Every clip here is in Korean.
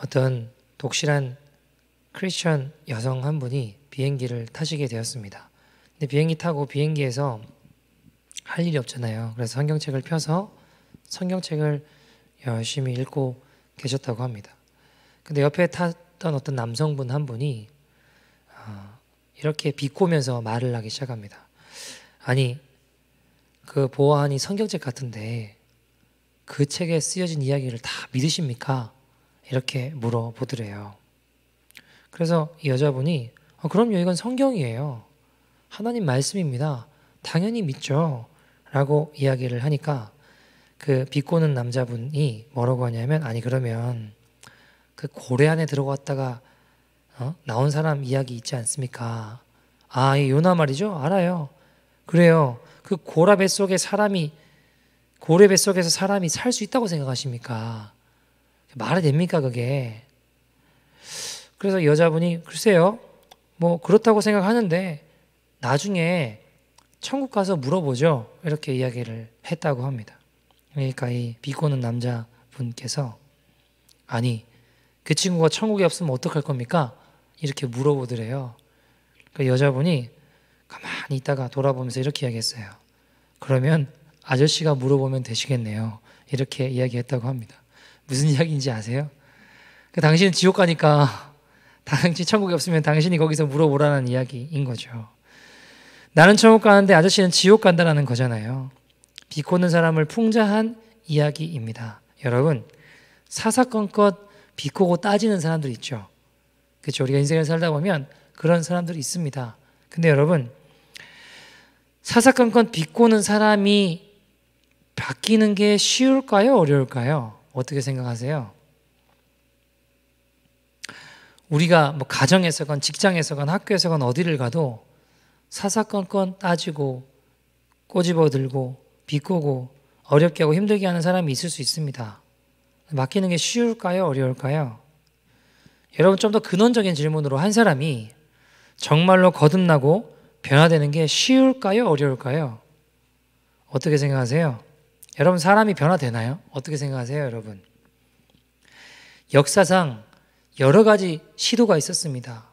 어떤 독실한 크리스천 여성 한 분이 비행기를 타시게 되었습니다. 근데 비행기 타고 비행기에서 할 일이 없잖아요. 그래서 성경책을 펴서 성경책을 열심히 읽고 계셨다고 합니다. 근데 옆에 탔던 어떤 남성분 한 분이 이렇게 비꼬면서 말을 하기 시작합니다. 아니, 그 보아하니 성경책 같은데 그 책에 쓰여진 이야기를 다 믿으십니까? 이렇게 물어보더래요. 그래서 이 여자분이 그럼요, 이건 성경이에요. 하나님 말씀입니다. 당연히 믿죠. 라고 이야기를 하니까 그 비꼬는 남자분이 뭐라고 하냐면, 아니 그러면 그 고래 안에 들어갔다가 나온 사람 이야기 있지 않습니까? 아, 이 요나 말이죠? 알아요. 그래요. 그 고래 뱃속에서 사람이 살 수 있다고 생각하십니까? 말이 됩니까 그게? 그래서 여자분이 글쎄요, 뭐 그렇다고 생각하는데 나중에 천국 가서 물어보죠. 이렇게 이야기를 했다고 합니다. 그러니까 이 비꼬는 남자분께서 아니, 그 친구가 천국에 없으면 어떡할 겁니까? 이렇게 물어보더래요. 그 여자분이 가만히 있다가 돌아보면서 이렇게 이야기했어요. 그러면 아저씨가 물어보면 되시겠네요. 이렇게 이야기했다고 합니다. 무슨 이야기인지 아세요? 당신은 지옥 가니까 당신 천국에 없으면 당신이 거기서 물어보라는 이야기인 거죠. 나는 천국 가는데 아저씨는 지옥 간다라는 거잖아요. 비꼬는 사람을 풍자한 이야기입니다. 여러분, 사사건건 비꼬고 따지는 사람들 있죠. 그렇죠? 우리가 인생을 살다 보면 그런 사람들이 있습니다. 근데 여러분, 사사건건 비꼬는 사람이 바뀌는 게 쉬울까요? 어려울까요? 어떻게 생각하세요? 우리가 뭐 가정에서건 직장에서건 학교에서건 어디를 가도 사사건건 따지고 꼬집어들고 비꼬고 어렵게 하고 힘들게 하는 사람이 있을 수 있습니다. 맡기는 게 쉬울까요? 어려울까요? 여러분, 좀 더 근원적인 질문으로 한 사람이 정말로 거듭나고 변화되는 게 쉬울까요? 어려울까요? 어떻게 생각하세요? 여러분, 사람이 변화되나요? 어떻게 생각하세요, 여러분? 역사상 여러 가지 시도가 있었습니다.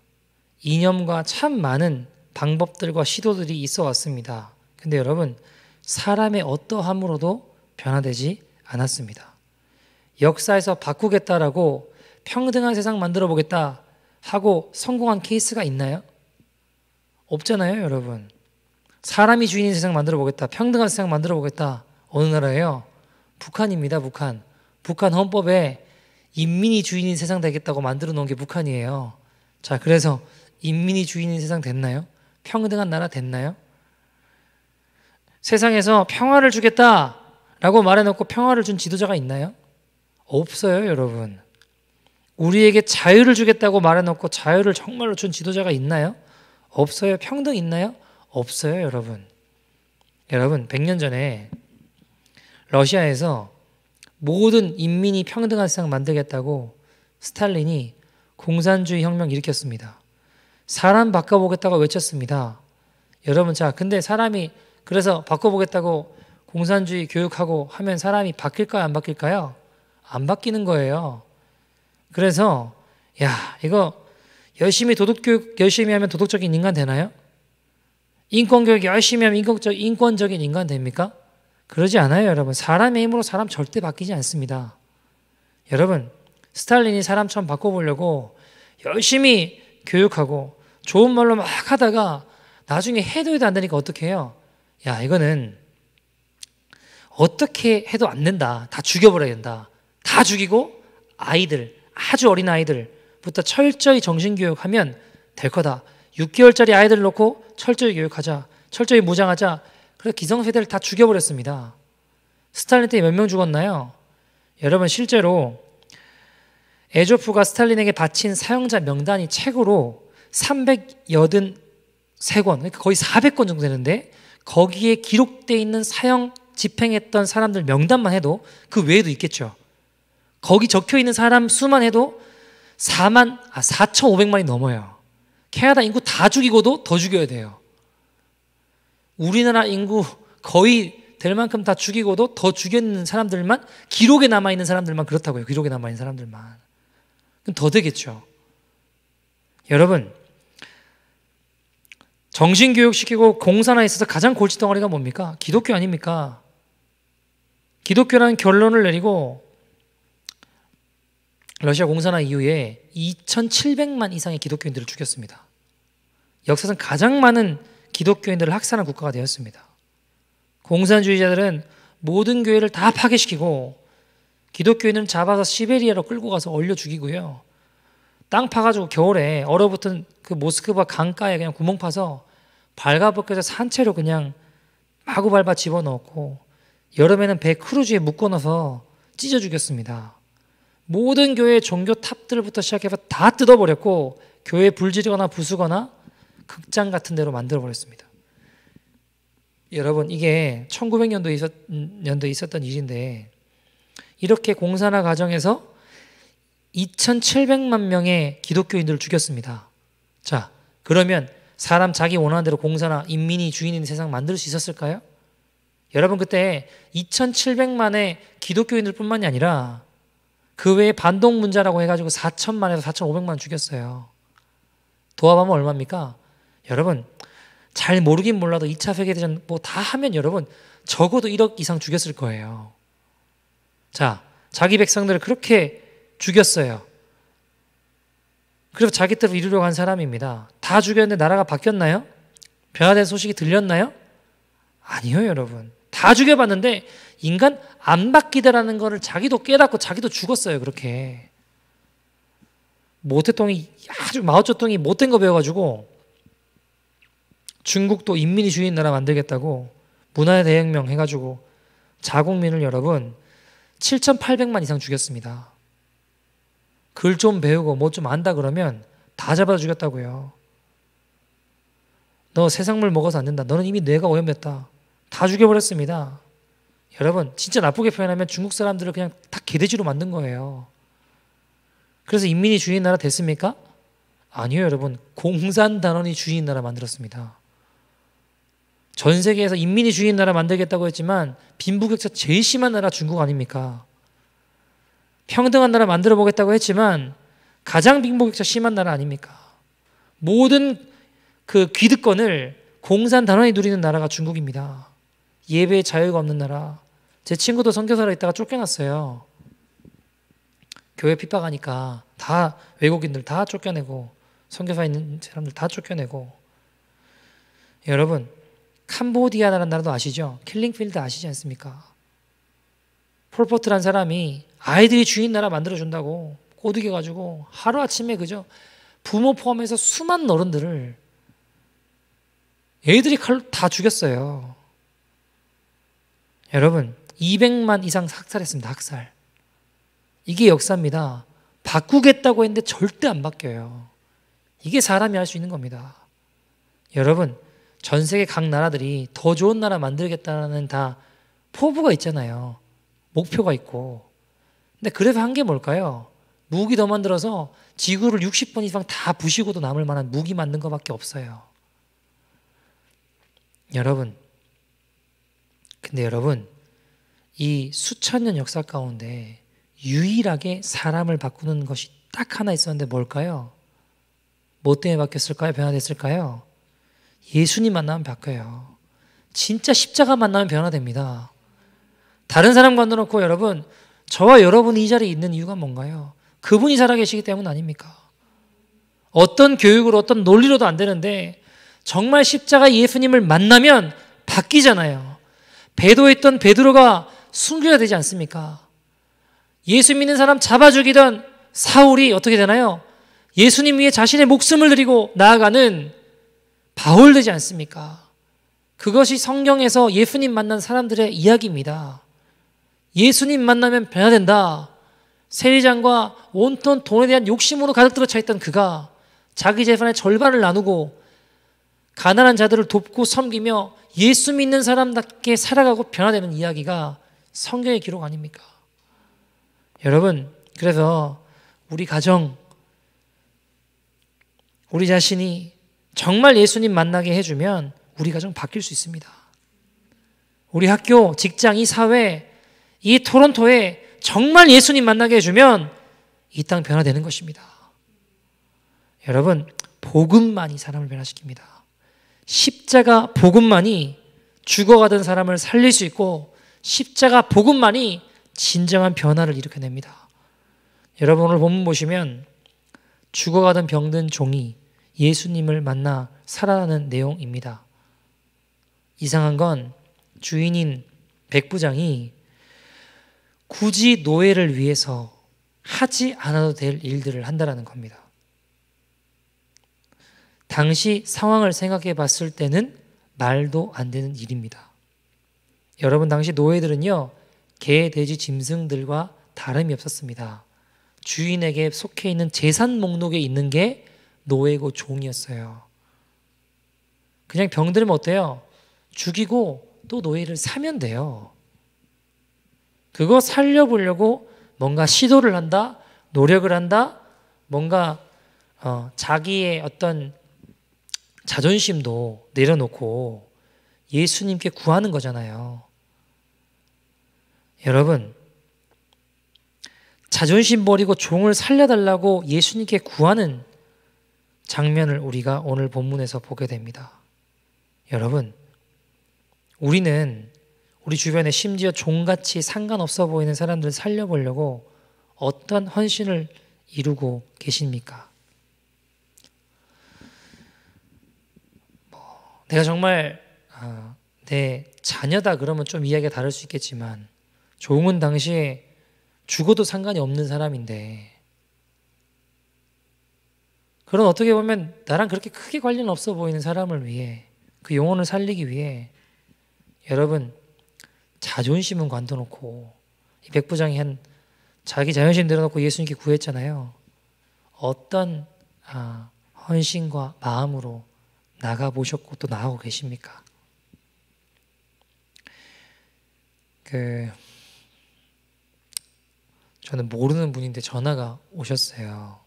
이념과 참 많은 방법들과 시도들이 있어 왔습니다. 근데 여러분, 사람의 어떠함으로도 변화되지 않았습니다. 역사에서 바꾸겠다라고 평등한 세상 만들어 보겠다 하고 성공한 케이스가 있나요? 없잖아요, 여러분. 사람이 주인인 세상 만들어 보겠다, 평등한 세상 만들어 보겠다. 어느 나라예요? 북한입니다, 북한. 북한 헌법에 인민이 주인인 세상 되겠다고 만들어 놓은 게 북한이에요. 자, 그래서 인민이 주인인 세상 됐나요? 평등한 나라 됐나요? 세상에서 평화를 주겠다라고 말해놓고 평화를 준 지도자가 있나요? 없어요, 여러분. 우리에게 자유를 주겠다고 말해놓고 자유를 정말로 준 지도자가 있나요? 없어요. 평등 있나요? 없어요, 여러분. 여러분, 100년 전에 러시아에서 모든 인민이 평등한 세상 만들겠다고 스탈린이 공산주의 혁명 일으켰습니다. 사람 바꿔보겠다고 외쳤습니다. 여러분, 자, 근데 사람이 그래서 바꿔보겠다고 공산주의 교육하고 하면 사람이 바뀔까요? 안 바뀔까요? 안 바뀌는 거예요. 그래서 이거 열심히 도덕교육 열심히 하면 도덕적인 인간 되나요? 인권교육 열심히 하면 인권적인 인간 됩니까? 그러지 않아요, 여러분. 사람의 힘으로 사람 절대 바뀌지 않습니다. 여러분, 스탈린이 사람처럼 바꿔보려고 열심히 교육하고 좋은 말로 막 하다가 나중에 해도 안 되니까 어떻게 해요? 이거는 어떻게 해도 안 된다. 다 죽여버려야 된다. 다 죽이고 아이들, 아주 어린 아이들부터 철저히 정신교육하면 될 거다. 6개월짜리 아이들 놓고 철저히 교육하자. 철저히 무장하자. 그래서 기성세대를 다 죽여버렸습니다. 스탈린 때 몇 명 죽었나요? 여러분, 실제로 에조프가 스탈린에게 바친 사형자 명단이 책으로 383권, 그러니까 거의 400권 정도 되는데 거기에 기록되어 있는 사형 집행했던 사람들 명단만 해도 그 외에도 있겠죠. 거기 적혀있는 사람 수만 해도 4,500만이 넘어요. 캐나다 인구 다 죽이고도 더 죽여야 돼요. 우리나라 인구 거의 될 만큼 다 죽이고도 더 죽였는 사람들만, 기록에 남아있는 사람들만 그렇다고요. 기록에 남아있는 사람들만. 그럼 더 되겠죠. 여러분, 정신교육시키고 공산화에 있어서 가장 골칫덩어리가 뭡니까? 기독교 아닙니까? 기독교라는 결론을 내리고 러시아 공산화 이후에 2,700만 이상의 기독교인들을 죽였습니다. 역사상 가장 많은 기독교인들을 학살한 국가가 되었습니다. 공산주의자들은 모든 교회를 다 파괴시키고 기독교인은 잡아서 시베리아로 끌고 가서 얼려 죽이고요. 땅 파가지고 겨울에 얼어붙은 그 모스크바 강가에 그냥 구멍 파서 발가벗겨서 산채로 그냥 마구 밟아 집어넣었고 여름에는 배 크루즈에 묶어넣어서 찢어 죽였습니다. 모든 교회의 종교 탑들부터 시작해서 다 뜯어버렸고 교회 불지르거나 부수거나 극장 같은 데로 만들어버렸습니다. 여러분, 이게 1900년도에 있었던 일인데 이렇게 공산화 과정에서 2,700만 명의 기독교인들을 죽였습니다. 자, 그러면 사람 자기 원하는 대로 공산화, 인민이 주인인 세상 만들 수 있었을까요? 여러분, 그때 2,700만의 기독교인들 뿐만이 아니라 그 외에 반동문자라고 해가지고 4,000만에서 4,500만 죽였어요. 도합하면 얼마입니까? 여러분, 잘 모르긴 몰라도 2차 세계대전 뭐 다 하면 여러분 적어도 1억 이상 죽였을 거예요. 자, 자기 백성들을 그렇게 죽였어요. 그래서 자기 뜻을 이루려고 한 사람입니다. 다 죽였는데 나라가 바뀌었나요? 변화된 소식이 들렸나요? 아니요, 여러분. 다 죽여봤는데 인간 안 바뀌다라는 거를 자기도 깨닫고 자기도 죽었어요. 그렇게. 모태똥이 아주 마오쩌둥이 못된 거 배워가지고 중국도 인민이 주인 나라 만들겠다고 문화의 대혁명 해가지고 자국민을 여러분 7,800만 이상 죽였습니다. 글 좀 배우고 뭐 좀 안다 그러면 다 잡아 죽였다고요. 너 세상물 먹어서 안 된다. 너는 이미 뇌가 오염됐다. 다 죽여버렸습니다. 여러분, 진짜 나쁘게 표현하면 중국 사람들을 그냥 다 개돼지로 만든 거예요. 그래서 인민이 주인 나라 됐습니까? 아니요, 여러분. 공산당원이 주인 나라 만들었습니다. 전 세계에서 인민이 주인 나라 만들겠다고 했지만 빈부격차 제일 심한 나라 중국 아닙니까? 평등한 나라 만들어 보겠다고 했지만 가장 빈부격차 심한 나라 아닙니까? 모든 그 기득권을 공산당원이 누리는 나라가 중국입니다. 예배의 자유가 없는 나라. 제 친구도 선교사로 있다가 쫓겨났어요. 교회 핍박하니까 다 외국인들 다 쫓겨내고 선교사 있는 사람들 다 쫓겨내고. 여러분, 캄보디아라는 나라도 아시죠? 킬링필드 아시지 않습니까? 폴포트란 사람이 아이들이 주인 나라 만들어준다고 꼬드겨가지고 하루아침에 그죠? 부모 포함해서 수많은 어른들을 애들이 칼로 다 죽였어요. 여러분, 200만 이상 학살했습니다. 학살. 이게 역사입니다. 바꾸겠다고 했는데 절대 안 바뀌어요. 이게 사람이 할 수 있는 겁니다. 여러분, 전 세계 각 나라들이 더 좋은 나라 만들겠다는 다 포부가 있잖아요. 목표가 있고. 근데 그래서 한 게 뭘까요? 무기 더 만들어서 지구를 60번 이상 다 부시고도 남을 만한 무기 만든 것밖에 없어요. 여러분, 근데 여러분, 이 수천 년 역사 가운데 유일하게 사람을 바꾸는 것이 딱 하나 있었는데 뭘까요? 뭐 때문에 바뀌었을까요? 변화됐을까요? 예수님 만나면 바뀌어요. 진짜 십자가 만나면 변화됩니다. 다른 사람 관둬놓고 여러분, 저와 여러분이 이 자리에 있는 이유가 뭔가요? 그분이 살아계시기 때문 아닙니까? 어떤 교육으로 어떤 논리로도 안 되는데 정말 십자가 예수님을 만나면 바뀌잖아요. 배도했던 베드로가 순교가 되지 않습니까? 예수 믿는 사람 잡아 죽이던 사울이 어떻게 되나요? 예수님 위해 자신의 목숨을 드리고 나아가는 바울 되지 않습니까? 그것이 성경에서 예수님 만난 사람들의 이야기입니다. 예수님 만나면 변화된다. 세리장과 온통 돈에 대한 욕심으로 가득 들어차 있던 그가 자기 재산의 절반을 나누고 가난한 자들을 돕고 섬기며 예수 믿는 사람답게 살아가고 변화되는 이야기가 성경의 기록 아닙니까? 여러분, 그래서 우리 가정, 우리 자신이 정말 예수님 만나게 해주면 우리 가정 바뀔 수 있습니다. 우리 학교, 직장, 이 사회, 이 토론토에 정말 예수님 만나게 해주면 이 땅 변화되는 것입니다. 여러분, 복음만이 사람을 변화시킵니다. 십자가 복음만이 죽어가던 사람을 살릴 수 있고 십자가 복음만이 진정한 변화를 일으켜냅니다. 여러분, 오늘 본문 보시면 죽어가던 병든 종이 예수님을 만나 살아나는 내용입니다. 이상한 건 주인인 백부장이 굳이 노예를 위해서 하지 않아도 될 일들을 한다는 겁니다. 당시 상황을 생각해 봤을 때는 말도 안 되는 일입니다. 여러분, 당시 노예들은요, 개, 돼지, 짐승들과 다름이 없었습니다. 주인에게 속해 있는 재산 목록에 있는 게 노예고 종이었어요. 그냥 병들면 어때요? 죽이고 또 노예를 사면 돼요. 그거 살려보려고 뭔가 시도를 한다, 노력을 한다, 뭔가 자기의 어떤 자존심도 내려놓고 예수님께 구하는 거잖아요. 여러분, 자존심 버리고 종을 살려달라고 예수님께 구하는 장면을 우리가 오늘 본문에서 보게 됩니다. 여러분, 우리는 우리 주변에 심지어 종같이 상관없어 보이는 사람들을 살려보려고 어떤 헌신을 이루고 계십니까? 내가 정말 내 자녀다 그러면 좀 이야기가 다를 수 있겠지만 종은 당시에 죽어도 상관이 없는 사람인데, 그런 어떻게 보면 나랑 그렇게 크게 관련 없어 보이는 사람을 위해, 그 영혼을 살리기 위해 여러분 자존심은 관둬놓고, 이 백부장이 한 자기 자존심 내려놓고 예수님께 구했잖아요. 어떤 헌신과 마음으로 나가보셨고 또 나가고 계십니까? 저는 모르는 분인데 전화가 오셨어요.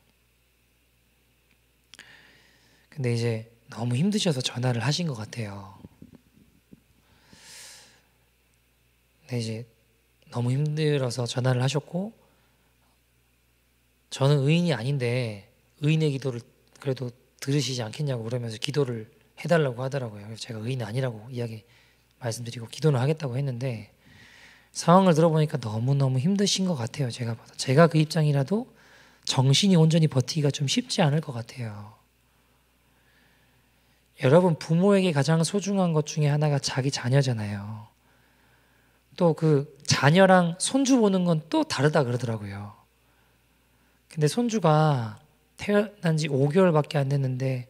근데 이제 너무 힘드셔서 전화를 하신 것 같아요. 근데 이제 너무 힘들어서 전화를 하셨고, 저는 의인이 아닌데 의인의 기도를 그래도 들으시지 않겠냐고 그러면서 기도를 해달라고 하더라고요. 그래서 제가 의인이 아니라고 말씀드리고 기도는 하겠다고 했는데, 상황을 들어보니까 너무너무 힘드신 것 같아요. 제가 그 입장이라도 정신이 온전히 버티기가 좀 쉽지 않을 것 같아요. 여러분, 부모에게 가장 소중한 것 중에 하나가 자기 자녀잖아요. 또 그 자녀랑 손주 보는 건 또 다르다 그러더라고요. 근데 손주가 태어난 지 5개월밖에 안 됐는데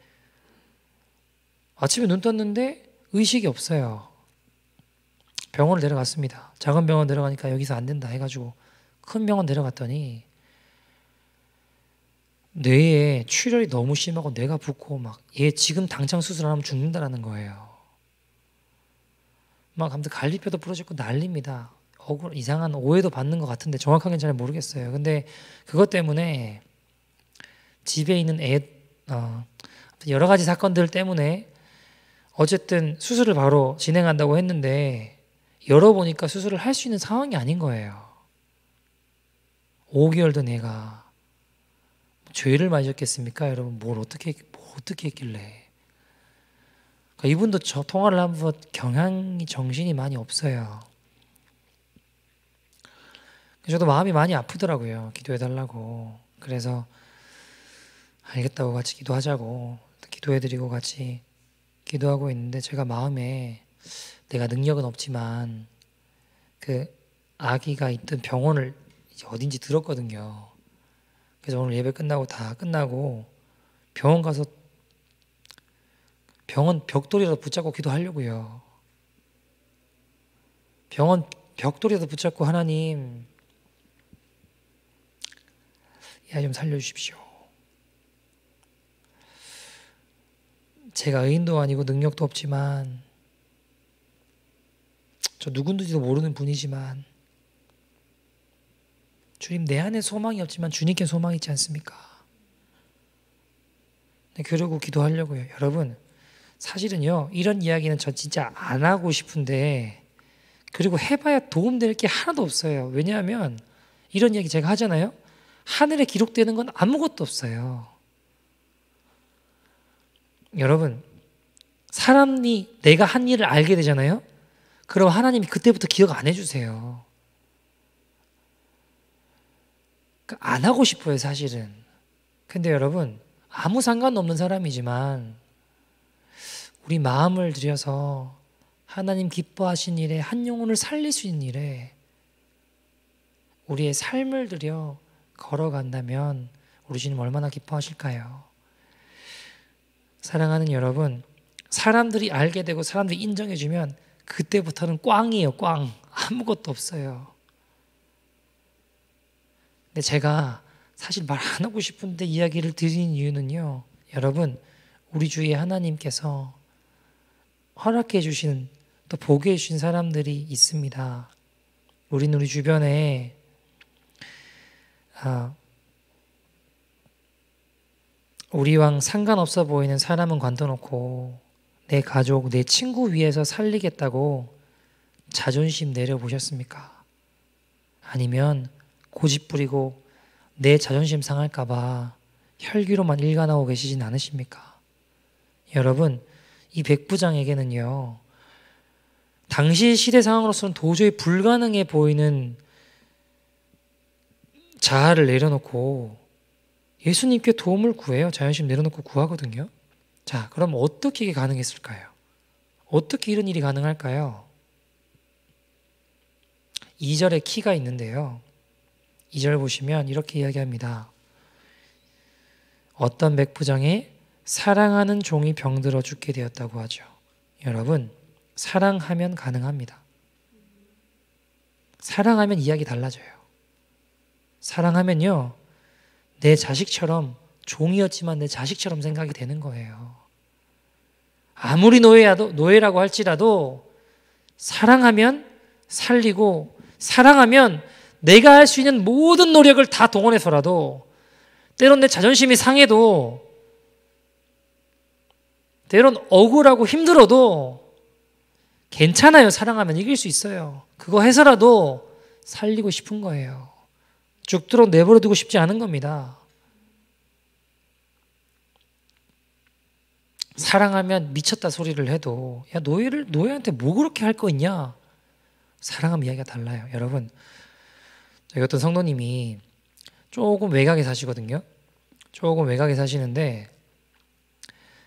아침에 눈 떴는데 의식이 없어요. 병원을 데려갔습니다. 작은 병원 데려가니까 여기서 안 된다 해가지고 큰 병원 데려갔더니 뇌에 출혈이 너무 심하고 뇌가 붓고 막 얘 지금 당장 수술 안 하면 죽는다라는 거예요. 막 아무튼 갈비뼈도 부러지고 난립니다. 이상한 오해도 받는 것 같은데 정확하게는 잘 모르겠어요. 근데 그것 때문에 집에 있는 여러 가지 사건들 때문에 어쨌든 수술을 바로 진행한다고 했는데 열어보니까 수술을 할 수 있는 상황이 아닌 거예요. 5개월 된 애가 죄를 맞았겠습니까? 여러분, 뭘 어떻게 했길래. 그러니까 이분도 저 통화를 하면서 경향이 정신이 많이 없어요. 저도 마음이 많이 아프더라고요. 기도해달라고. 그래서 알겠다고 같이 기도하자고 기도해드리고 같이 기도하고 있는데, 제가 마음에 내가 능력은 없지만 그 아기가 있던 병원을 어딘지 들었거든요. 그래서 오늘 예배 다 끝나고 병원 가서 병원 벽돌이라도 붙잡고 기도하려고요. 병원 벽돌이라도 붙잡고, 하나님 이 아이 좀 살려주십시오. 제가 의인도 아니고 능력도 없지만, 저 누군지도 모르는 분이지만, 주님, 내 안에 소망이 없지만 주님께 소망이 있지 않습니까? 그러고 기도하려고요. 여러분, 사실은요, 이런 이야기는 저 진짜 안 하고 싶은데, 그리고 해봐야 도움될 게 하나도 없어요. 왜냐하면 이런 이야기 제가 하잖아요. 하늘에 기록되는 건 아무것도 없어요. 여러분, 사람이 내가 한 일을 알게 되잖아요. 그럼 하나님이 그때부터 기억 안 해주세요. 안 하고 싶어요, 사실은. 근데 여러분, 아무 상관없는 사람이지만 우리 마음을 들여서 하나님 기뻐하신 일에, 한 영혼을 살릴 수 있는 일에 우리의 삶을 들여 걸어간다면 우리 주님 얼마나 기뻐하실까요? 사랑하는 여러분, 사람들이 알게 되고 사람들이 인정해주면 그때부터는 꽝이에요. 꽝. 아무것도 없어요. 근데 제가 사실 말 안 하고 싶은데 이야기를 드리는 이유는요, 여러분, 우리 주위에 하나님께서 허락해 주신, 또 보게 해주신 사람들이 있습니다. 우리는 우리 주변에 우리랑 상관없어 보이는 사람은 관둬놓고 내 가족, 내 친구 위해서 살리겠다고 자존심 내려보셨습니까? 아니면 고집 부리고 내 자존심 상할까봐 혈기로만 일관하고 계시진 않으십니까? 여러분, 이 백부장에게는요, 당시 시대 상황으로서는 도저히 불가능해 보이는 자아를 내려놓고 예수님께 도움을 구해요. 자존심 내려놓고 구하거든요. 자, 그럼 어떻게 이게 가능했을까요? 어떻게 이런 일이 가능할까요? 2절에 키가 있는데요. 2절 보시면 이렇게 이야기합니다. 어떤 백부장이 사랑하는 종이 병들어 죽게 되었다고 하죠. 여러분, 사랑하면 가능합니다. 사랑하면 이야기 달라져요. 사랑하면요, 내 자식처럼, 종이었지만 내 자식처럼 생각이 되는 거예요. 아무리 노예라고 할지라도 사랑하면 살리고, 사랑하면 내가 할 수 있는 모든 노력을 다 동원해서라도, 때론 내 자존심이 상해도, 때론 억울하고 힘들어도 괜찮아요. 사랑하면 이길 수 있어요. 그거 해서라도 살리고 싶은 거예요. 죽도록 내버려 두고 싶지 않은 겁니다. 사랑하면 미쳤다 소리를 해도, 야, 노예한테 뭐 그렇게 할 거 있냐? 사랑하면 이야기가 달라요. 여러분, 저희 어떤 성도님이 조금 외곽에 사시거든요. 조금 외곽에 사시는데,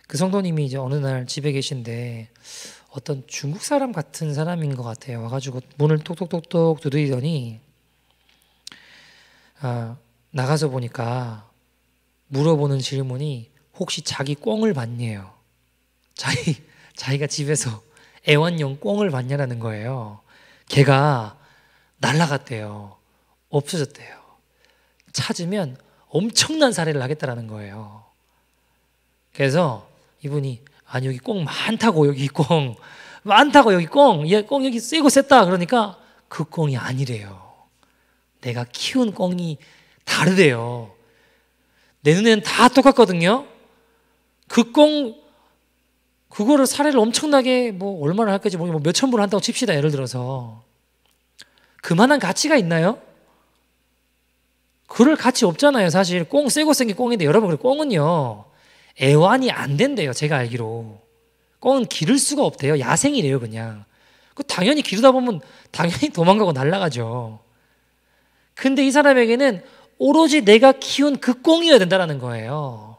그 성도님이 이제 어느 날 집에 계신데 어떤 중국 사람 같은 사람인 것 같아요. 와가지고 문을 톡톡톡톡 두드리더니, 나가서 보니까 물어보는 질문이 혹시 자기 꽁을 봤냐요. 자기가 집에서 애완용 꽁을 봤냐라는 거예요. 걔가 날라갔대요. 없어졌대요. 찾으면 엄청난 살해를 하겠다라는 거예요. 그래서 이분이, 아니 여기 꽁 많다고, 여기 꽁 많다고, 여기 꽁, 얘 꽁 여기 세고 셌다. 그러니까 그 꽁이 아니래요. 내가 키운 꽁이 다르대요. 내 눈에는 다 똑같거든요. 그 꽁, 그거를 살해를 엄청나게 뭐 얼마나 할 건지 모르겠고 몇천 불 한다고 칩시다. 예를 들어서 그만한 가치가 있나요? 그럴 가치 없잖아요. 사실 꽁 세고 생긴 꽁인데, 여러분, 그 꽁은요 애완이 안 된대요. 제가 알기로 꽁은 기를 수가 없대요. 야생이래요. 그냥 그 당연히 기르다 보면 당연히 도망가고 날아가죠. 근데 이 사람에게는 오로지 내가 키운 그 꽁이어야 된다는 거예요.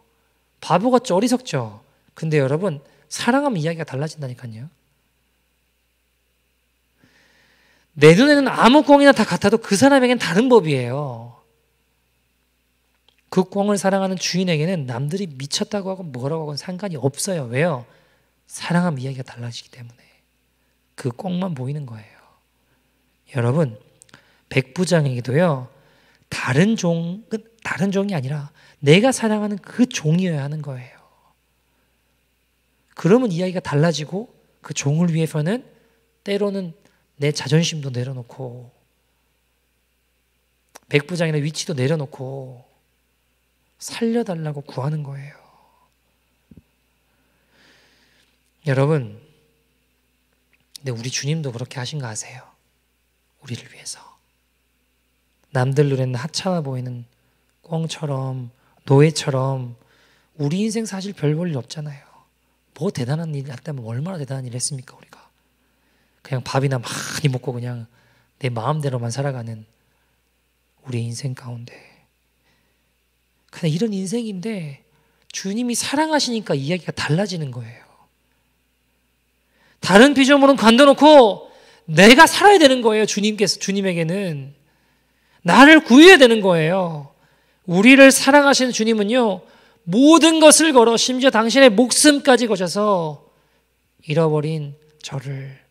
바보같죠. 어리석죠. 근데 여러분, 사랑하면 이야기가 달라진다니까요. 내 눈에는 아무 꽁이나 다 같아도 그 사람에게는 다른 법이에요. 그 꽁을 사랑하는 주인에게는 남들이 미쳤다고 하고 뭐라고 하고 상관이 없어요. 왜요? 사랑하면 이야기가 달라지기 때문에. 그 꽁만 보이는 거예요. 여러분, 백부장에게도요, 다른 종이 아니라 내가 사랑하는 그 종이어야 하는 거예요. 그러면 이야기가 달라지고, 그 종을 위해서는 때로는 내 자존심도 내려놓고, 백부장이나 위치도 내려놓고 살려달라고 구하는 거예요. 여러분, 근데 우리 주님도 그렇게 하신 거 아세요? 우리를 위해서. 남들 눈에는 하찮아 보이는 꽁처럼 노예처럼 우리 인생 사실 별 볼 일 없잖아요. 뭐 대단한 일 했다면 얼마나 대단한 일 했습니까 우리가. 그냥 밥이나 많이 먹고 그냥 내 마음대로만 살아가는 우리 인생 가운데. 근데 이런 인생인데 주님이 사랑하시니까 이야기가 달라지는 거예요. 다른 피조물은 관둬놓고 내가 살아야 되는 거예요. 주님에게는 나를 구해야 되는 거예요. 우리를 사랑하시는 주님은요, 모든 것을 걸어 심지어 당신의 목숨까지 거셔서 잃어버린 저를,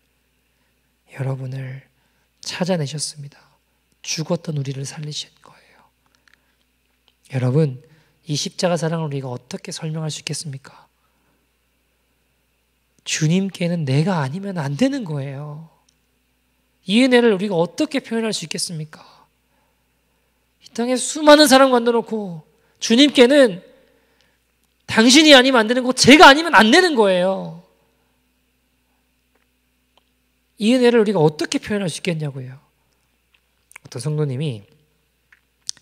여러분을 찾아내셨습니다. 죽었던 우리를 살리신 거예요. 여러분, 이 십자가 사랑을 우리가 어떻게 설명할 수 있겠습니까? 주님께는 내가 아니면 안 되는 거예요. 이 은혜를 우리가 어떻게 표현할 수 있겠습니까? 이 땅에 수많은 사람 만들어놓고 주님께는 당신이 아니면 안 되는 거고 제가 아니면 안 되는 거예요. 이 은혜를 우리가 어떻게 표현할 수 있겠냐고요. 어떤 성도님이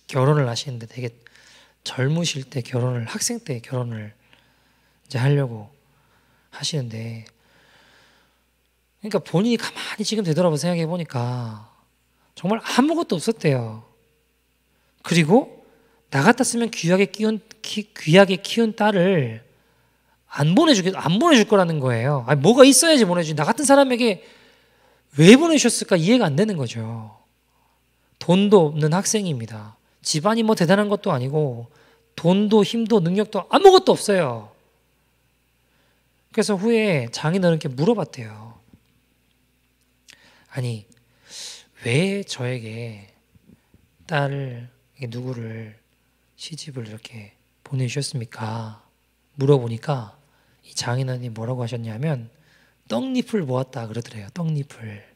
결혼을 하시는데 되게 젊으실 때 결혼을, 학생 때 결혼을 이제 하려고 하시는데, 그러니까 본인이 가만히 지금 되돌아보고 생각해 보니까 정말 아무것도 없었대요. 그리고 나 같았으면 귀하게 키운 딸을 안 보내줄 거라는 거예요. 아니, 뭐가 있어야지 보내주지. 나 같은 사람에게 왜 보내주셨을까 이해가 안 되는 거죠. 돈도 없는 학생입니다. 집안이 뭐 대단한 것도 아니고 돈도 힘도 능력도 아무것도 없어요. 그래서 후에 장인어른께 물어봤대요. 아니, 왜 저에게 딸을, 누구를 시집을 이렇게 보내주셨습니까? 물어보니까 이 장인어른이 뭐라고 하셨냐면 떡잎을 모았다 그러더래요. 떡잎을.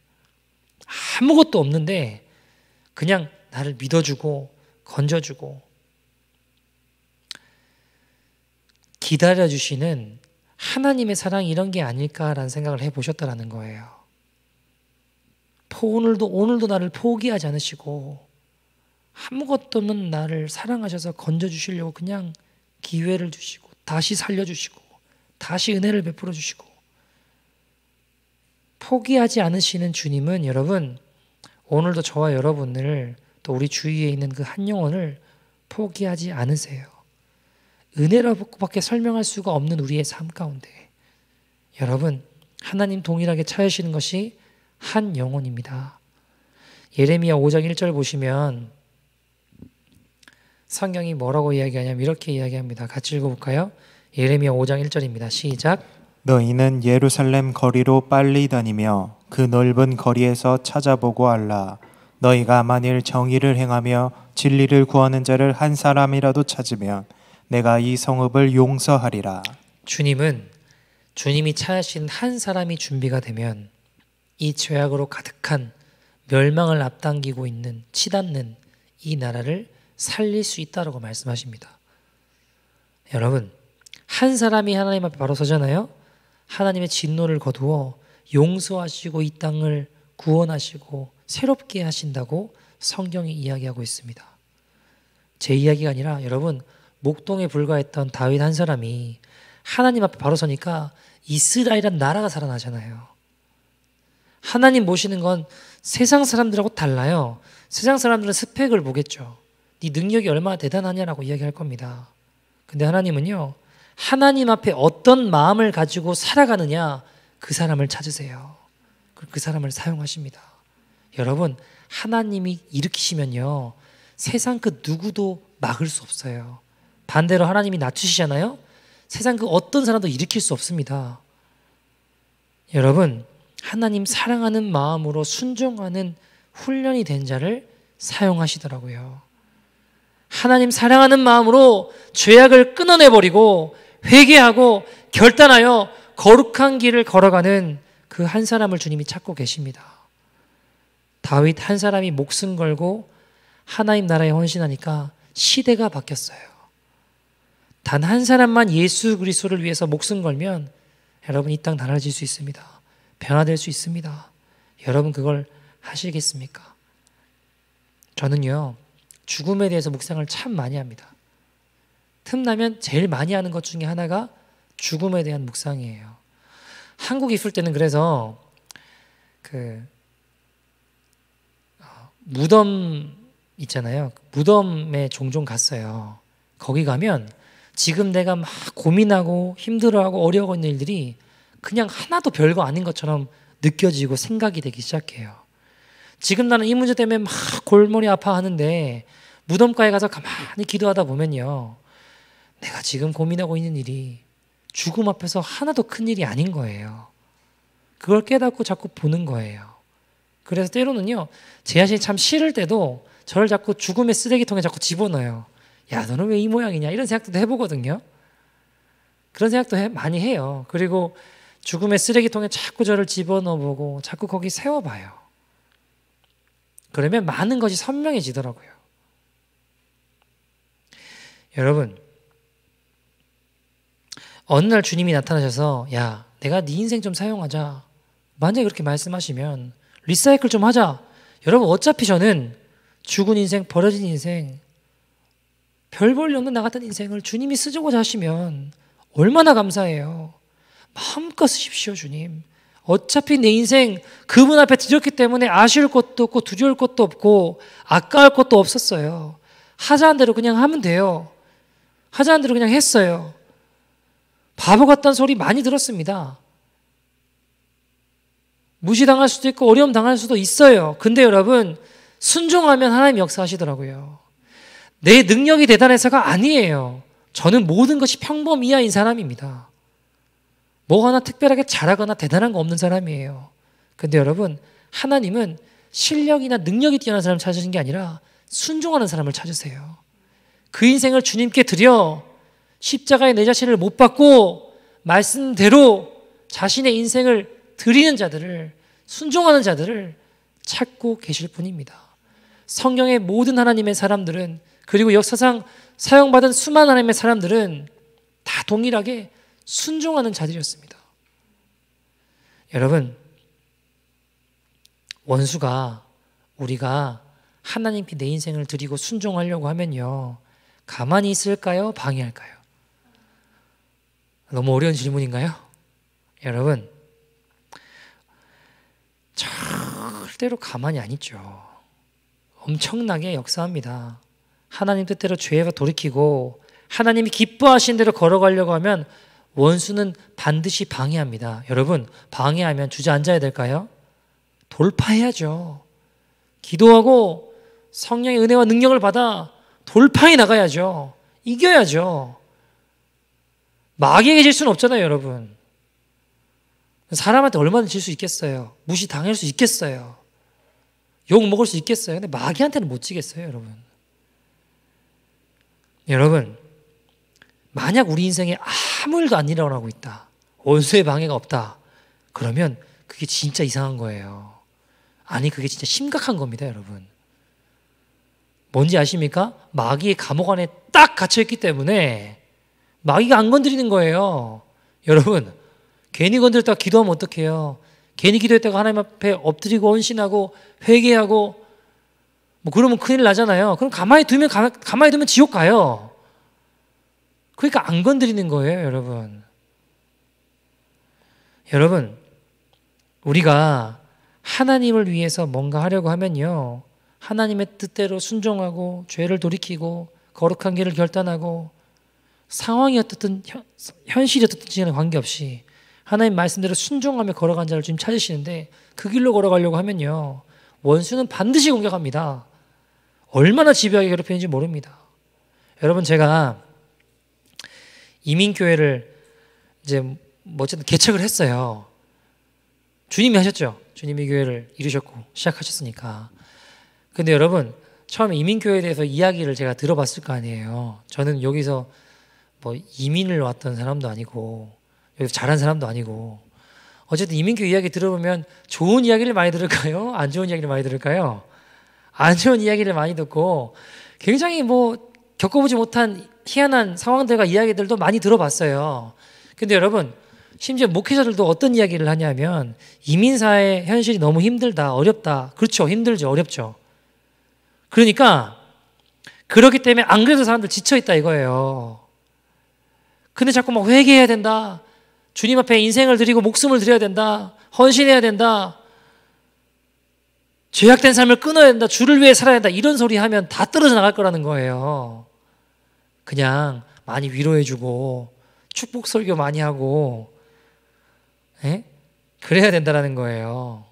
아무것도 없는데 그냥 나를 믿어주고 건져주고 기다려주시는 하나님의 사랑이 이런 게 아닐까라는 생각을 해보셨다라는 거예요. 오늘도 나를 포기하지 않으시고 아무것도 없는 나를 사랑하셔서 건져주시려고 그냥 기회를 주시고 다시 살려주시고 다시 은혜를 베풀어 주시고 포기하지 않으시는 주님은 여러분 오늘도 저와 여러분을 또 우리 주위에 있는 그 한 영혼을 포기하지 않으세요. 은혜라고밖에 설명할 수가 없는 우리의 삶 가운데 여러분 하나님 동일하게 찾으시는 것이 한 영혼입니다. 예레미야 5장 1절 보시면 성경이 뭐라고 이야기하냐면 이렇게 이야기합니다. 같이 읽어볼까요? 예레미야 5장 1절입니다. 시작. 너희는 예루살렘 거리로 빨리 다니며 그 넓은 거리에서 찾아보고 알라. 너희가 만일 정의를 행하며 진리를 구하는 자를 한 사람이라도 찾으면 내가 이 성읍을 용서하리라. 주님은 주님이 찾으신 한 사람이 준비가 되면 이 죄악으로 가득한 멸망을 앞당기고 있는 치닫는 이 나라를 살릴 수 있다라고 말씀하십니다. 여러분 한 사람이 하나님 앞에 바로 서잖아요. 하나님의 진노를 거두어 용서하시고 이 땅을 구원하시고 새롭게 하신다고 성경이 이야기하고 있습니다. 제 이야기가 아니라 여러분 목동에 불과했던 다윗 한 사람이 하나님 앞에 바로 서니까 이스라엘이란 나라가 살아나잖아요. 하나님 모시는 건 세상 사람들하고 달라요. 세상 사람들은 스펙을 보겠죠. 네 능력이 얼마나 대단하냐라고 이야기할 겁니다. 근데 하나님은요. 하나님 앞에 어떤 마음을 가지고 살아가느냐 그 사람을 찾으세요. 그 사람을 사용하십니다. 여러분 하나님이 일으키시면요. 세상 그 누구도 막을 수 없어요. 반대로 하나님이 낮추시잖아요. 세상 그 어떤 사람도 일으킬 수 없습니다. 여러분 하나님 사랑하는 마음으로 순종하는 훈련이 된 자를 사용하시더라고요. 하나님 사랑하는 마음으로 죄악을 끊어내버리고 회개하고 결단하여 거룩한 길을 걸어가는 그 한 사람을 주님이 찾고 계십니다. 다윗 한 사람이 목숨 걸고 하나님 나라에 헌신하니까 시대가 바뀌었어요. 단 한 사람만 예수 그리스도를 위해서 목숨 걸면 여러분 이 땅 달라질 수 있습니다. 변화될 수 있습니다. 여러분 그걸 하시겠습니까? 저는요 죽음에 대해서 묵상을 참 많이 합니다. 틈나면 제일 많이 하는 것 중에 하나가 죽음에 대한 묵상이에요. 한국에 있을 때는 그래서 무덤 있잖아요. 무덤에 종종 갔어요. 거기 가면 지금 내가 막 고민하고 힘들어하고 어려워하는 일들이 그냥 하나도 별거 아닌 것처럼 느껴지고 생각이 되기 시작해요. 지금 나는 이 문제 때문에 막 골머리 아파하는데 무덤가에 가서 가만히 기도하다 보면요, 내가 지금 고민하고 있는 일이 죽음 앞에서 하나도 큰 일이 아닌 거예요. 그걸 깨닫고 자꾸 보는 거예요. 그래서 때로는요, 제 자신이 참 싫을 때도 저를 자꾸 죽음의 쓰레기통에 자꾸 집어넣어요. 야, 너는 왜 이 모양이냐, 이런 생각도 해보거든요. 그런 생각도 많이 해요. 그리고 죽음의 쓰레기통에 자꾸 저를 집어넣어보고 자꾸 거기 세워봐요. 그러면 많은 것이 선명해지더라고요. 여러분, 어느 날 주님이 나타나셔서 야, 내가 네 인생 좀 사용하자, 만약에 그렇게 말씀하시면 리사이클 좀 하자. 여러분, 어차피 저는 죽은 인생, 버려진 인생, 별 볼일 없는 나 같은 인생을 주님이 쓰자고자 하시면 얼마나 감사해요. 마음껏 쓰십시오, 주님. 어차피 내 인생 그분 앞에 드렸기 때문에 아쉬울 것도 없고 두려울 것도 없고 아까울 것도 없었어요. 하자는 대로 그냥 하면 돼요. 하자는 대로 그냥 했어요. 바보 같다는 소리 많이 들었습니다. 무시당할 수도 있고 어려움 당할 수도 있어요. 근데 여러분, 순종하면 하나님 역사하시더라고요. 내 능력이 대단해서가 아니에요. 저는 모든 것이 평범 이하인 사람입니다. 뭐 하나 특별하게 잘하거나 대단한 거 없는 사람이에요. 근데 여러분, 하나님은 실력이나 능력이 뛰어난 사람을 찾으신 게 아니라 순종하는 사람을 찾으세요. 그 인생을 주님께 드려 십자가에 내 자신을 못 박고 말씀대로 자신의 인생을 드리는 자들을, 순종하는 자들을 찾고 계실 뿐입니다. 성경의 모든 하나님의 사람들은, 그리고 역사상 사용받은 수많은 하나님의 사람들은 다 동일하게 순종하는 자들이었습니다. 여러분, 원수가 우리가 하나님께 내 인생을 드리고 순종하려고 하면요, 가만히 있을까요? 방해할까요? 너무 어려운 질문인가요? 여러분, 절대로 가만히 안 있죠. 엄청나게 역사합니다. 하나님 뜻대로 죄에서 돌이키고 하나님이 기뻐하신 대로 걸어가려고 하면 원수는 반드시 방해합니다. 여러분, 방해하면 주저앉아야 될까요? 돌파해야죠. 기도하고 성령의 은혜와 능력을 받아 돌파해 나가야죠. 이겨야죠. 마귀에게 질 수는 없잖아요, 여러분. 사람한테 얼마나 질 수 있겠어요? 무시 당할 수 있겠어요? 욕 먹을 수 있겠어요? 근데 마귀한테는 못 지겠어요, 여러분. 여러분, 만약 우리 인생에 아무 일도 안 일어나고 있다, 원수의 방해가 없다, 그러면 그게 진짜 이상한 거예요. 아니, 그게 진짜 심각한 겁니다, 여러분. 뭔지 아십니까? 마귀의 감옥 안에 딱 갇혀있기 때문에 마귀가 안 건드리는 거예요. 여러분, 괜히 건드렸다가 기도하면 어떡해요? 괜히 기도했다가 하나님 앞에 엎드리고 헌신하고 회개하고 뭐 그러면 큰일 나잖아요. 그럼 가만히 두면 지옥 가요. 그러니까 안 건드리는 거예요, 여러분. 여러분, 우리가 하나님을 위해서 뭔가 하려고 하면요, 하나님의 뜻대로 순종하고 죄를 돌이키고 거룩한 길을 결단하고 상황이 어떻든 현실이 어떻든지는 관계없이 하나님 말씀대로 순종하며 걸어간 자를 지금 찾으시는데, 그 길로 걸어가려고 하면요, 원수는 반드시 공격합니다. 얼마나 집요하게 괴롭히는지 모릅니다. 여러분, 제가 이민교회를 이제 뭐 어쨌든 개척을 했어요. 주님이 하셨죠. 주님이 교회를 이루셨고 시작하셨으니까. 근데 여러분, 처음에 이민교회에 대해서 이야기를 제가 들어봤을 거 아니에요. 저는 여기서 뭐 이민을 왔던 사람도 아니고 여기서 자란 사람도 아니고, 어쨌든 이민교회 이야기 들어보면 좋은 이야기를 많이 들을까요? 안 좋은 이야기를 많이 들을까요? 안 좋은 이야기를 많이 듣고 굉장히 뭐 겪어보지 못한 희한한 상황들과 이야기들도 많이 들어봤어요. 근데 여러분, 심지어 목회자들도 어떤 이야기를 하냐면 이민사회 현실이 너무 힘들다, 어렵다. 그렇죠, 힘들죠, 어렵죠. 그러니까 그렇기 때문에 안 그래도 사람들 지쳐있다 이거예요. 근데 자꾸 막 회개해야 된다. 주님 앞에 인생을 드리고 목숨을 드려야 된다. 헌신해야 된다. 죄악된 삶을 끊어야 된다. 주를 위해 살아야 된다. 이런 소리 하면 다 떨어져 나갈 거라는 거예요. 그냥 많이 위로해주고 축복 설교 많이 하고 그래야 된다는 거예요.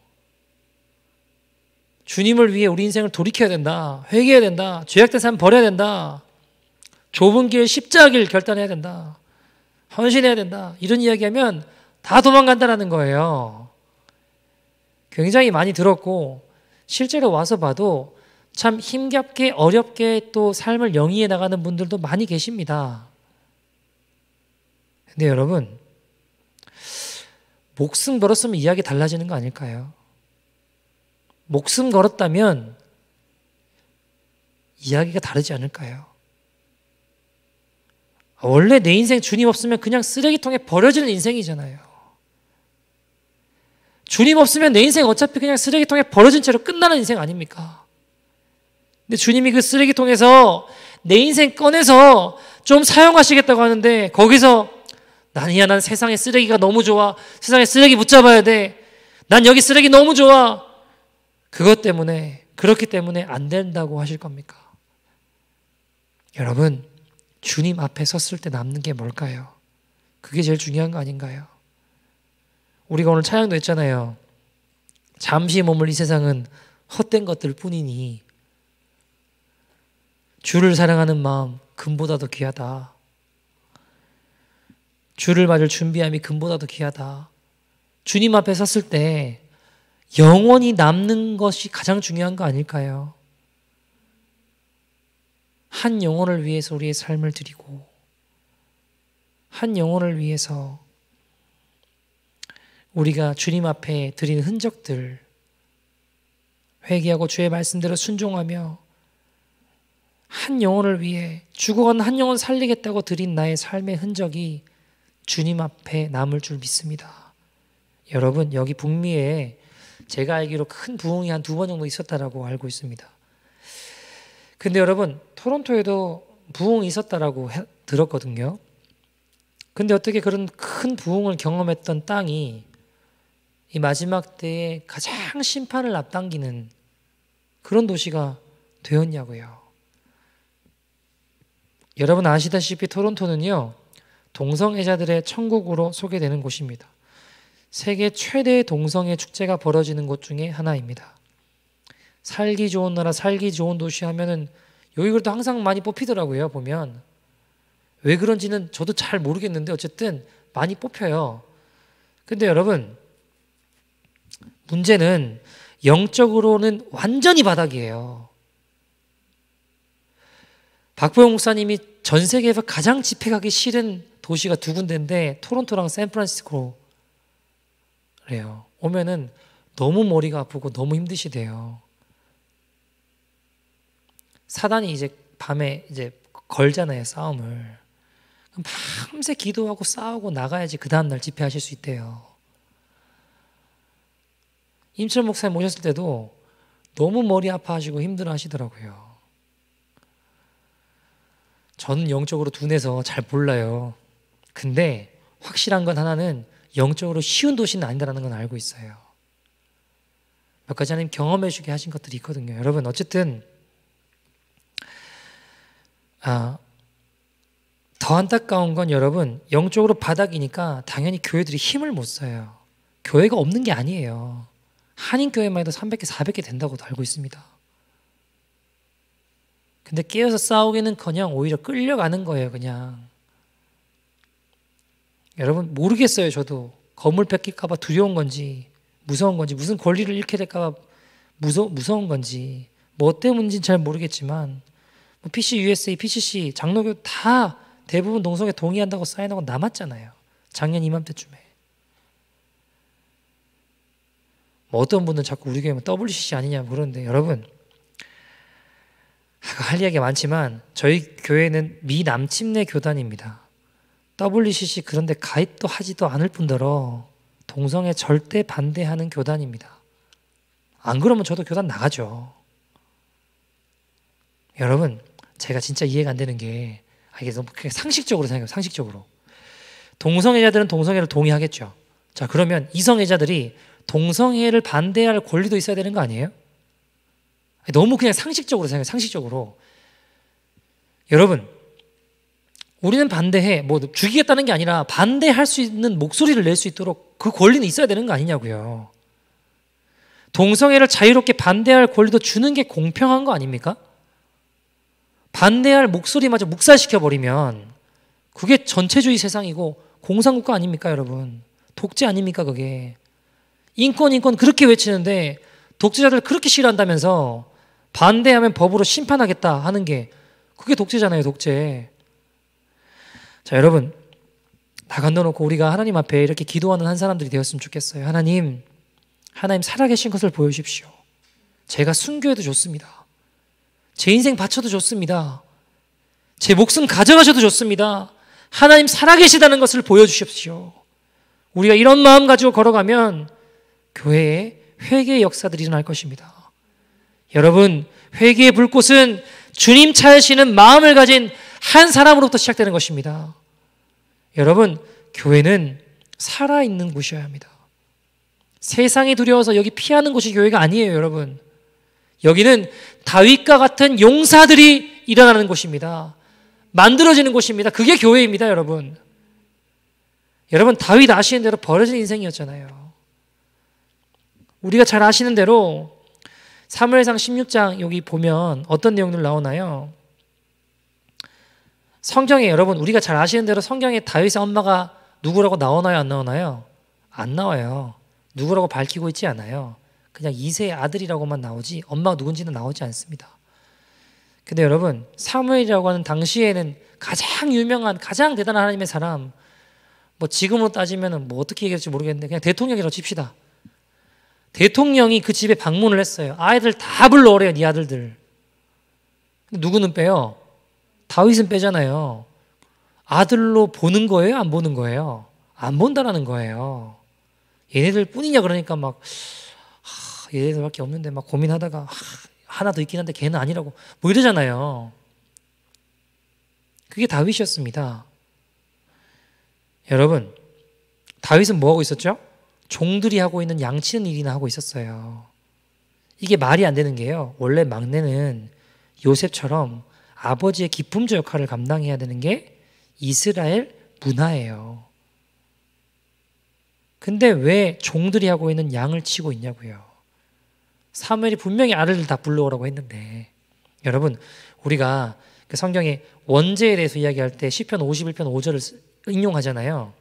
주님을 위해 우리 인생을 돌이켜야 된다. 회개해야 된다. 죄악된 삶 버려야 된다. 좁은 길 십자가 길 결단해야 된다. 헌신해야 된다. 이런 이야기하면 다 도망간다는 거예요. 굉장히 많이 들었고 실제로 와서 봐도 참 힘겹게 어렵게 또 삶을 영위해 나가는 분들도 많이 계십니다. 근데 여러분, 목숨 걸었으면 이야기 달라지는 거 아닐까요? 목숨 걸었다면 이야기가 다르지 않을까요? 원래 내 인생 주님 없으면 그냥 쓰레기통에 버려지는 인생이잖아요. 주님 없으면 내 인생 어차피 그냥 쓰레기통에 버려진 채로 끝나는 인생 아닙니까? 근데 주님이 그 쓰레기통에서 내 인생 꺼내서 좀 사용하시겠다고 하는데 거기서 난 세상에 쓰레기가 너무 좋아. 세상에 쓰레기 붙잡아야 돼. 난 여기 쓰레기 너무 좋아. 그것 때문에, 그렇기 때문에 안 된다고 하실 겁니까? 여러분, 주님 앞에 섰을 때 남는 게 뭘까요? 그게 제일 중요한 거 아닌가요? 우리가 오늘 찬양도 했잖아요. 잠시 머물 이 세상은 헛된 것들 뿐이니 주를 사랑하는 마음 금보다도 귀하다. 주를 맞을 준비함이 금보다도 귀하다. 주님 앞에 섰을 때 영원히 남는 것이 가장 중요한 거 아닐까요? 한 영혼을 위해서 우리의 삶을 드리고 한 영혼을 위해서 우리가 주님 앞에 드린 흔적들 회개하고 주의 말씀대로 순종하며 한 영혼을 위해 죽어가는 한 영혼 살리겠다고 드린 나의 삶의 흔적이 주님 앞에 남을 줄 믿습니다. 여러분, 여기 북미에 제가 알기로 큰 부흥이 한 2번 정도 있었다라고 알고 있습니다. 근데 여러분, 토론토에도 부흥이 있었다라고 들었거든요. 근데 어떻게 그런 큰 부흥을 경험했던 땅이 이 마지막 때에 가장 심판을 앞당기는 그런 도시가 되었냐고요. 여러분 아시다시피 토론토는요, 동성애자들의 천국으로 소개되는 곳입니다. 세계 최대의 동성애 축제가 벌어지는 곳 중에 하나입니다. 살기 좋은 나라, 살기 좋은 도시 하면은 여기 그래도 항상 많이 뽑히더라고요. 보면 왜 그런지는 저도 잘 모르겠는데 어쨌든 많이 뽑혀요. 근데 여러분, 문제는 영적으로는 완전히 바닥이에요. 박보영 목사님이 전 세계에서 가장 집회 가기 싫은 도시가 2군데인데 토론토랑 샌프란시스코 그래요. 오면은 너무 머리가 아프고 너무 힘드시대요. 사단이 이제 밤에 이제 걸잖아요, 싸움을. 그럼 밤새 기도하고 싸우고 나가야지 그 다음날 집회하실 수 있대요. 임철 목사님 모셨을 때도 너무 머리 아파하시고 힘들어 하시더라고요. 저는 영적으로 둔해서 잘 몰라요. 근데 확실한 건 하나는 영적으로 쉬운 도시는 아니다라는 건 알고 있어요. 몇 가지 하나님 경험해 주게 하신 것들이 있거든요. 여러분 어쨌든 더 안타까운 건 여러분 영적으로 바닥이니까 당연히 교회들이 힘을 못 써요. 교회가 없는 게 아니에요. 한인교회만 해도 300개, 400개 된다고도 알고 있습니다. 근데 깨어서 싸우기는커녕 오히려 끌려가는 거예요, 그냥. 여러분 모르겠어요, 저도. 건물 뺏길까 봐 두려운 건지 무서운 건지 무슨 권리를 잃게 될까 봐 무서운 건지 뭐 때문인지는 잘 모르겠지만 뭐 PC USA, PCC, 장로교 다 대부분 동성애 동의한다고 사인하고 남았잖아요. 작년 이맘때쯤에. 뭐 어떤 분은 자꾸 우리 교회는 WCC 아니냐 그러는데 여러분 할 이야기가 많지만 저희 교회는 미남침내 교단입니다. WCC 그런데 가입도 하지도 않을 뿐더러 동성애 절대 반대하는 교단입니다. 안 그러면 저도 교단 나가죠. 여러분 제가 진짜 이해가 안 되는 게 이게 너무 그냥 상식적으로 생각해요. 상식적으로. 동성애자들은 동성애를 동의하겠죠. 자, 그러면 이성애자들이 동성애를 반대할 권리도 있어야 되는 거 아니에요? 너무 그냥 상식적으로 생각해요. 상식적으로. 여러분, 우리는 반대해. 뭐 죽이겠다는 게 아니라 반대할 수 있는 목소리를 낼 수 있도록 그 권리는 있어야 되는 거 아니냐고요. 동성애를 자유롭게 반대할 권리도 주는 게 공평한 거 아닙니까? 반대할 목소리마저 묵살시켜버리면 그게 전체주의 세상이고 공산국가 아닙니까, 여러분? 독재 아닙니까, 그게? 인권 그렇게 외치는데 독재자들 그렇게 싫어한다면서 반대하면 법으로 심판하겠다 하는 게 그게 독재잖아요, 독재. 자, 여러분, 다 건너놓고 우리가 하나님 앞에 이렇게 기도하는 한 사람들이 되었으면 좋겠어요. 하나님 살아계신 것을 보여주십시오. 제가 순교해도 좋습니다. 제 인생 바쳐도 좋습니다. 제 목숨 가져가셔도 좋습니다. 하나님 살아계시다는 것을 보여주십시오. 우리가 이런 마음 가지고 걸어가면 교회에 회개의 역사들이 일어날 것입니다. 여러분, 회개의 불꽃은 주님 찾으시는 마음을 가진 한 사람으로부터 시작되는 것입니다. 여러분, 교회는 살아있는 곳이어야 합니다. 세상이 두려워서 여기 피하는 곳이 교회가 아니에요, 여러분. 여기는 다윗과 같은 용사들이 일어나는 곳입니다. 만들어지는 곳입니다. 그게 교회입니다, 여러분. 여러분, 다윗 아시는 대로 버려진 인생이었잖아요. 우리가 잘 아시는 대로 사무엘상 16장 여기 보면 어떤 내용들 나오나요? 성경에 여러분, 우리가 잘 아시는 대로 성경에 다윗의 엄마가 누구라고 나오나요, 안 나오나요? 안 나와요. 누구라고 밝히고 있지 않아요. 그냥 이세의 아들이라고만 나오지 엄마가 누군지는 나오지 않습니다. 근데 여러분, 사무엘이라고 하는 당시에는 가장 유명한, 가장 대단한 하나님의 사람, 뭐 지금으로 따지면 뭐 어떻게 얘기할지 모르겠는데 그냥 대통령이라고 칩시다. 대통령이 그 집에 방문을 했어요. 아이들 다 불러오래요, 네 아들들. 누구는 빼요? 다윗은 빼잖아요. 아들로 보는 거예요? 안 보는 거예요? 안 본다라는 거예요. 얘네들 뿐이냐 그러니까 막 얘네들밖에 없는데 막 고민하다가 하나 더 있긴 한데 걔는 아니라고 뭐 이러잖아요. 그게 다윗이었습니다. 여러분, 다윗은 뭐 하고 있었죠? 종들이 하고 있는 양치는 일이나 하고 있었어요. 이게 말이 안 되는 게요. 원래 막내는 요셉처럼 아버지의 기품조 역할을 감당해야 되는 게 이스라엘 문화예요. 근데 왜 종들이 하고 있는 양을 치고 있냐고요. 사무엘이 분명히 아들들 다 불러오라고 했는데, 여러분, 우리가 그 성경의 원죄에 대해서 이야기할 때 시편 51편 5절을 인용하잖아요.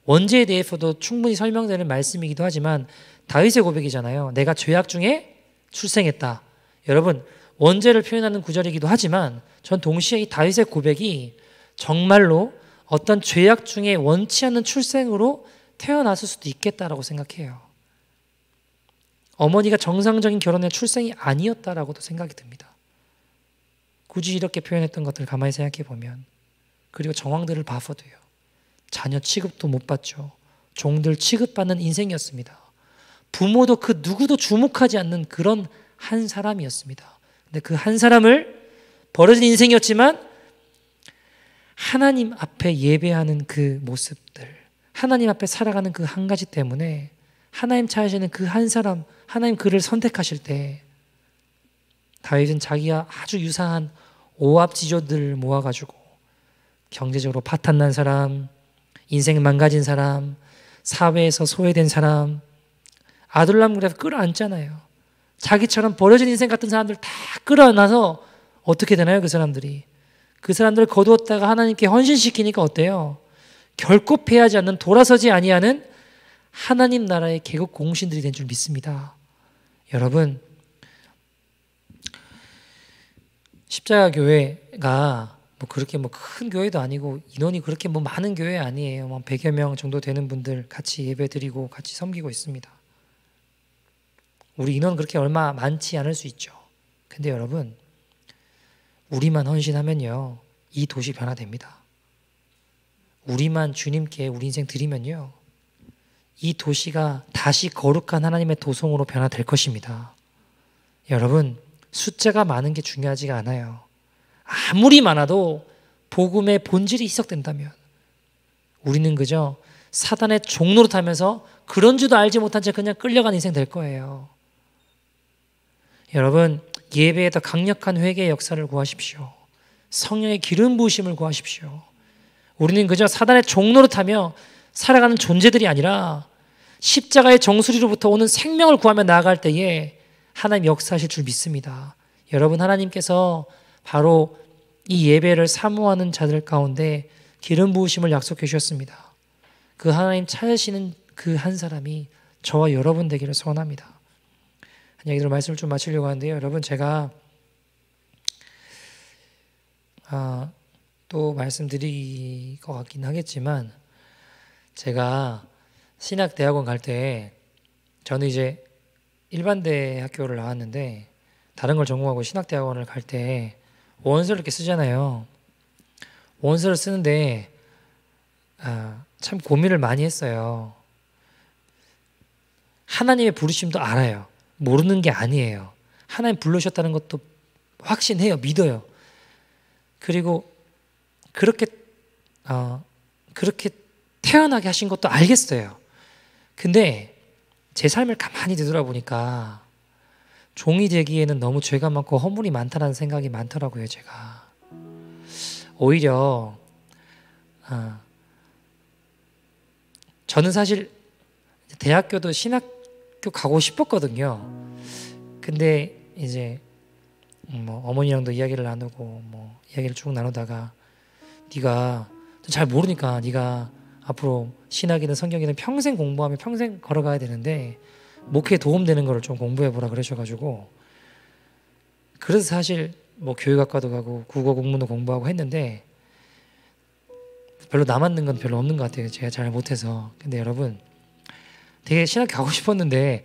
원죄에 대해서도 충분히 설명되는 말씀이기도 하지만 다윗의 고백이잖아요. 내가 죄악 중에 출생했다. 여러분, 원죄를 표현하는 구절이기도 하지만 전 동시에 이 다윗의 고백이 정말로 어떤 죄악 중에 원치 않는 출생으로 태어났을 수도 있겠다라고 생각해요. 어머니가 정상적인 결혼의 출생이 아니었다라고도 생각이 듭니다. 굳이 이렇게 표현했던 것들을 가만히 생각해 보면, 그리고 정황들을 봐서도요. 자녀 취급도 못 받죠. 종들 취급받는 인생이었습니다. 부모도 그 누구도 주목하지 않는 그런 한 사람이었습니다. 근데 그 한 사람을 버려진 인생이었지만 하나님 앞에 예배하는 그 모습들, 하나님 앞에 살아가는 그 한 가지 때문에 하나님 찾으시는 그 한 사람, 하나님 그를 선택하실 때 다윗은 자기와 아주 유사한 오합지졸들 모아가지고 경제적으로 파탄난 사람, 인생 망가진 사람, 사회에서 소외된 사람, 아둘람 그래서 끌어안잖아요. 자기처럼 버려진 인생 같은 사람들 다 끌어안아서 어떻게 되나요? 그 사람들이. 그 사람들을 거두었다가 하나님께 헌신시키니까 어때요? 결코 패하지 않는, 돌아서지 아니하는 하나님 나라의 계급 공신들이 된 줄 믿습니다. 여러분, 십자가 교회가 뭐 그렇게 뭐 큰 교회도 아니고 인원이 그렇게 뭐 많은 교회 아니에요. 뭐 100여 명 정도 되는 분들 같이 예배드리고 같이 섬기고 있습니다. 우리 인원 그렇게 얼마 많지 않을 수 있죠. 근데 여러분, 우리만 헌신하면요, 이 도시 변화됩니다. 우리만 주님께 우리 인생 드리면요, 이 도시가 다시 거룩한 하나님의 도성으로 변화될 것입니다. 여러분, 숫자가 많은 게 중요하지가 않아요. 아무리 많아도 복음의 본질이 희석된다면 우리는 그저 사단의 종노릇하면서 그런 줄도 알지 못한 채 그냥 끌려간 인생 될 거예요. 여러분, 예배에 더 강력한 회개의 역사를 구하십시오. 성령의 기름 부으심을 구하십시오. 우리는 그저 사단의 종노릇하며 살아가는 존재들이 아니라 십자가의 정수리로부터 오는 생명을 구하며 나아갈 때에 하나님 역사하실 줄 믿습니다. 여러분, 하나님께서 바로 이 예배를 사모하는 자들 가운데 기름 부으심을 약속해 주셨습니다. 그 하나님 찾으시는 그 한 사람이 저와 여러분 되기를 소원합니다. 한 얘기들 말씀을 좀 마치려고 하는데요. 여러분, 제가 또 말씀드릴 것 같긴 하겠지만 제가 신학대학원 갈 때 저는 이제 일반대 학교를 나왔는데 다른 걸 전공하고 신학대학원을 갈 때 원서를 이렇게 쓰잖아요. 원서를 쓰는데 참 고민을 많이 했어요. 하나님의 부르심도 알아요. 모르는 게 아니에요. 하나님 부르셨다는 것도 확신해요. 믿어요. 그리고 그렇게 태어나게 하신 것도 알겠어요. 근데 제 삶을 가만히 되돌아보니까 종이 되기에는 너무 죄가 많고 허물이 많다는 생각이 많더라고요. 제가 오히려 저는 사실 대학교도 신학교 가고 싶었거든요. 근데 이제 어머니랑도 이야기를 나누고 이야기를 쭉 나누다가 네가 잘 모르니까 네가 앞으로 신학이든 성경이든 평생 공부하면 평생 걸어가야 되는데 목회에 도움되는 거를 좀 공부해보라 그러셔가지고 그래서 사실 교육학과도 가고 국어 국문도 공부하고 했는데 별로 남았는 건 별로 없는 것 같아요. 제가 잘 못해서. 근데 여러분, 되게 신학교 가고 싶었는데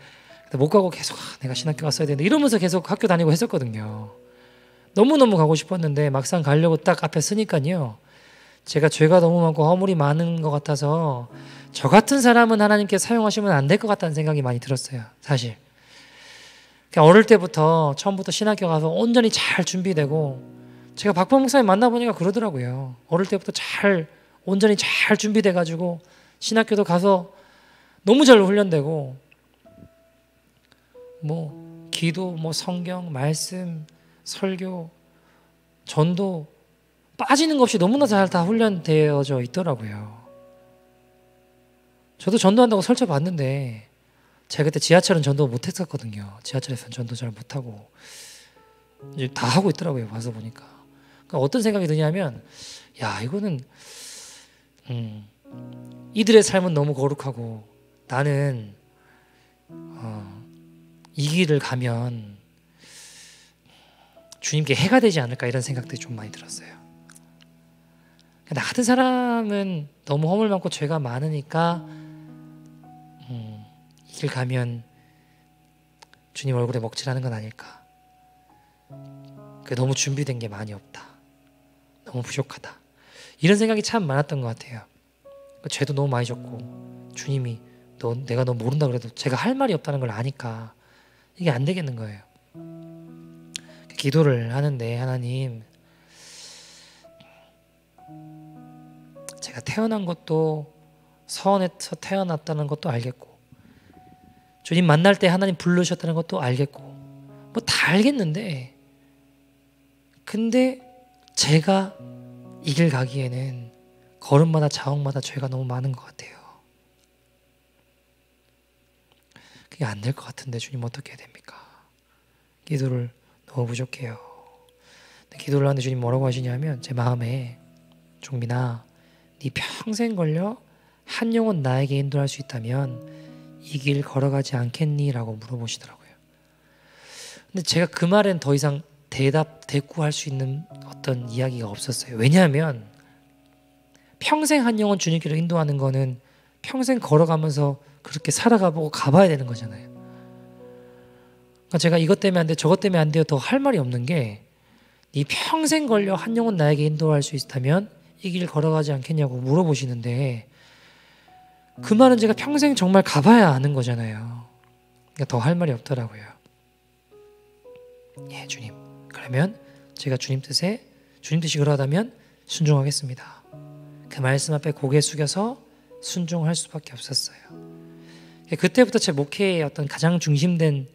못 가고 계속 내가 신학교 갔어야 되는데 이러면서 계속 학교 다니고 했었거든요. 너무너무 가고 싶었는데 막상 가려고 딱 앞에 서니까요, 제가 죄가 너무 많고 허물이 많은 것 같아서 저 같은 사람은 하나님께 사용하시면 안 될 것 같다는 생각이 많이 들었어요. 사실 어릴 때부터 처음부터 신학교 가서 온전히 잘 준비되고, 제가 박범 목사님 만나보니까 그러더라고요. 어릴 때부터 온전히 잘 준비돼가지고 신학교도 가서 너무 잘 훈련되고 기도, 성경, 말씀, 설교, 전도 빠지는 것 없이 너무나 잘 다 훈련되어져 있더라고요. 저도 전도한다고 설쳐 봤는데 제가 그때 지하철은 전도 못했었거든요. 지하철에서는 전도 잘 못하고 이제 다 하고 있더라고요. 와서 보니까. 그러니까 어떤 생각이 드냐면, 야, 이거는 이들의 삶은 너무 거룩하고 나는 이 길을 가면 주님께 해가 되지 않을까, 이런 생각들이 좀 많이 들었어요. 나 같은 사람은 너무 허물 많고 죄가 많으니까 이 길 가면 주님 얼굴에 먹칠하는 건 아닐까. 너무 준비된 게 많이 없다. 너무 부족하다. 이런 생각이 참 많았던 것 같아요. 죄도 너무 많이 졌고 주님이 내가 너 모른다 그래도 제가 할 말이 없다는 걸 아니까 이게 안 되겠는 거예요. 기도를 하는데, 하나님, 제가 태어난 것도 서원에서 태어났다는 것도 알겠고, 주님 만날 때 하나님 부르셨다는 것도 알겠고, 다 알겠는데, 근데 제가 이 길 가기에는 걸음마다 자옥마다 죄가 너무 많은 것 같아요. 그게 안 될 것 같은데 주님 어떻게 해야 됩니까? 기도를 너무 부족해요. 기도를 하는데 주님 뭐라고 하시냐면, 제 마음에, 종민아, 네 평생 걸려 한 영혼 나에게 인도할 수 있다면 이 길 걸어가지 않겠니? 라고 물어보시더라고요. 근데 제가 그 말엔 더 이상 대꾸할 수 있는 어떤 이야기가 없었어요. 왜냐하면 평생 한 영혼 주님께로 인도하는 거는 평생 걸어가면서 그렇게 살아가보고 가봐야 되는 거잖아요. 그러니까 제가 이것 때문에 안 돼, 저것 때문에 안 돼요 더 할 말이 없는 게, 네 평생 걸려 한 영혼 나에게 인도할 수 있다면 이 길 걸어가지 않겠냐고 물어보시는데, 그 말은 제가 평생 정말 가봐야 아는 거잖아요. 그러니까 더 할 말이 없더라고요. 예, 주님, 그러면 제가 주님 뜻에 주님 뜻이 그러하다면 순종하겠습니다. 그 말씀 앞에 고개 숙여서 순종할 수밖에 없었어요. 그때부터 제 목회의 어떤 가장 중심된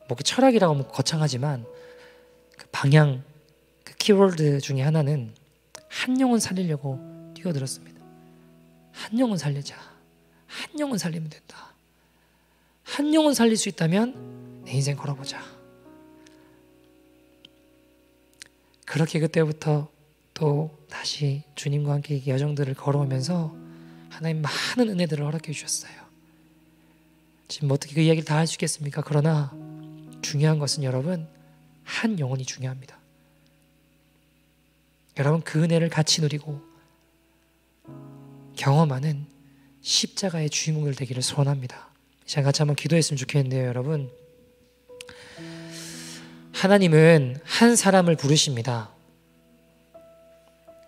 목회 철학이라고 하면 거창하지만 그 방향, 그 키워드 중에 하나는 한 영혼 살리려고 뛰어들었습니다. 한 영혼 살리자. 한 영혼 살리면 된다. 한 영혼 살릴 수 있다면 내 인생 걸어보자. 그렇게 그때부터 또 다시 주님과 함께 여정들을 걸어오면서 하나님 많은 은혜들을 허락해 주셨어요. 지금 어떻게 그 이야기를 다 할 수 있겠습니까? 그러나 중요한 것은 여러분, 한 영혼이 중요합니다. 여러분, 그 은혜를 같이 누리고 경험하는 십자가의 주인공들 되기를 소원합니다. 제가 같이 한번 기도했으면 좋겠는데요. 여러분, 하나님은 한 사람을 부르십니다.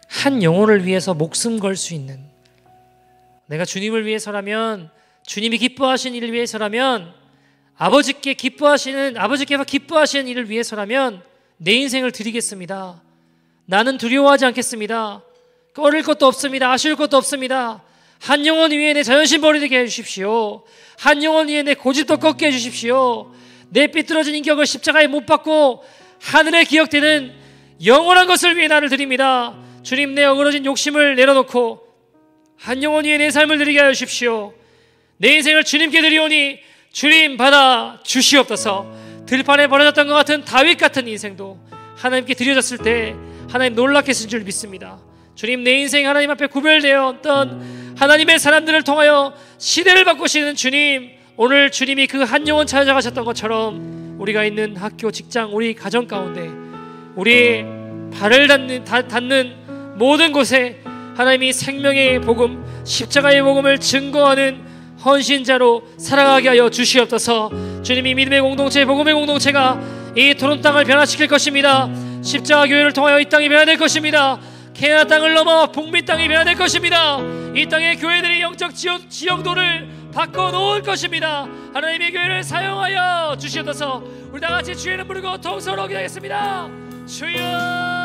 한 영혼을 위해서 목숨 걸 수 있는, 내가 주님을 위해서라면, 주님이 기뻐하시는 일을 위해서라면, 아버지께서 기뻐하시는 일을 위해서라면 내 인생을 드리겠습니다. 나는 두려워하지 않겠습니다. 꺼릴 것도 없습니다. 아쉬울 것도 없습니다. 한 영혼 위에 내 자존심 버리게 해주십시오. 한 영혼 위에 내 고집도 꺾게 해주십시오. 내 삐뚤어진 인격을 십자가에 못 박고 하늘에 기억되는 영원한 것을 위해 나를 드립니다. 주님, 내 어그러진 욕심을 내려놓고 한 영혼 위에 내 삶을 드리게 하여 주십시오. 내 인생을 주님께 드리오니 주님 받아 주시옵소서. 들판에 버려졌던 것 같은 다윗 같은 인생도 하나님께 드려졌을 때 하나님 놀랍게 쓰신 줄 믿습니다. 주님, 내 인생 하나님 앞에 구별되었던 하나님의 사람들을 통하여 시대를 바꾸시는 주님, 오늘 주님이 그 한 영혼 찾아가셨던 것처럼 우리가 있는 학교, 직장, 우리 가정 가운데, 우리 발을 닿는 모든 곳에 하나님이 생명의 복음, 십자가의 복음을 증거하는 헌신자로 살아가게 하여 주시옵소서. 주님이 믿음의 공동체, 복음의 공동체가 이 토론 땅을 변화시킬 것입니다. 십자가 교회를 통하여 이 땅이 변화될 것입니다. 캐나다 땅을 넘어 북미 땅이 변화될 것입니다. 이 땅의 교회들이 영적 지형도를 바꿔놓을 것입니다. 하나님의 교회를 사용하여 주시옵소서. 우리 다같이 주의 이름 부르고 통성으로 기도하겠습니다. 주여.